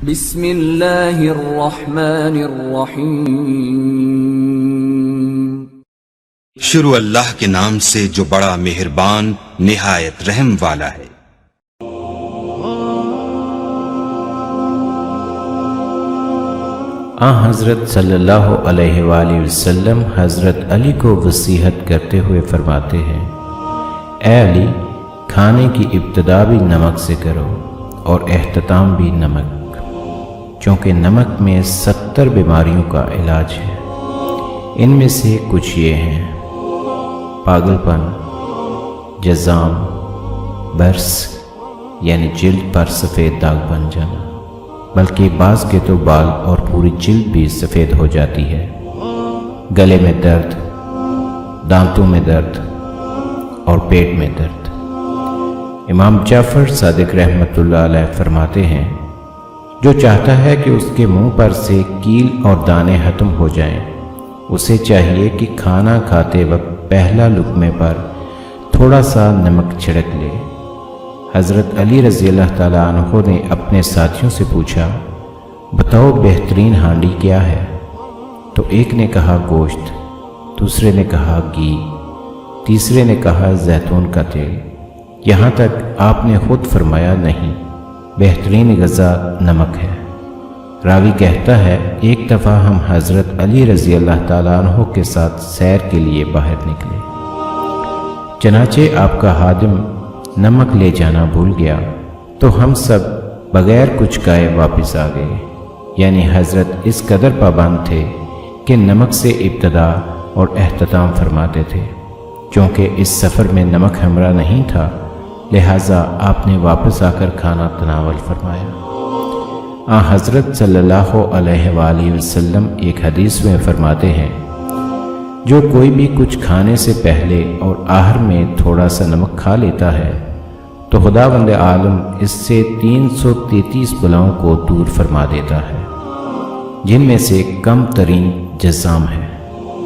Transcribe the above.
بسم اللہ الرحمن الرحیم۔ شروع اللہ کے نام سے جو بڑا مہربان نہایت رحم والا ہے۔ حضرت صلی اللہ علیہ وآلہ وسلم حضرت علی کو وصیت کرتے ہوئے فرماتے ہیں، اے علی، کھانے کی ابتدا بھی نمک سے کرو اور اختتام بھی نمک، چونکہ نمک میں 70 بیماریوں کا علاج ہے۔ ان میں سے کچھ یہ ہیں: پاگل پن، جذام، برس یعنی جلد پر سفید داغ بن جانا، بلکہ بعض کے تو بال اور پوری جلد بھی سفید ہو جاتی ہے، گلے میں درد، دانتوں میں درد اور پیٹ میں درد۔ امام جعفر صادق رحمۃ اللہ علیہ فرماتے ہیں، جو چاہتا ہے کہ اس کے منہ پر سے کیل اور دانے ختم ہو جائیں، اسے چاہیے کہ کھانا کھاتے وقت پہلا لقمے پر تھوڑا سا نمک چھڑک لے۔ حضرت علی رضی اللہ تعالیٰ عنہ نے اپنے ساتھیوں سے پوچھا، بتاؤ بہترین ہانڈی کیا ہے؟ تو ایک نے کہا گوشت، دوسرے نے کہا گھی، تیسرے نے کہا زیتون کا تیل، یہاں تک آپ نے خود فرمایا نہیں، بہترین غذا نمک ہے۔ راوی کہتا ہے، ایک دفعہ ہم حضرت علی رضی اللہ تعالیٰ عنہ کے ساتھ سیر کے لیے باہر نکلے، چنانچہ آپ کا خادم نمک لے جانا بھول گیا تو ہم سب بغیر کچھ کھائے واپس آ گئے، یعنی حضرت اس قدر پابند تھے کہ نمک سے ابتدا اور اختتام فرماتے تھے۔ چونکہ اس سفر میں نمک ہمراہ نہیں تھا، لہٰذا آپ نے واپس آ کر کھانا تناول فرمایا۔ حضرت صلی اللہ علیہ وآلہ وسلم ایک حدیث میں فرماتے ہیں، جو کوئی بھی کچھ کھانے سے پہلے اور آخر میں تھوڑا سا نمک کھا لیتا ہے تو خداوند عالم اس سے 333 بلاؤں کو دور فرما دیتا ہے، جن میں سے کم ترین جذام ہے۔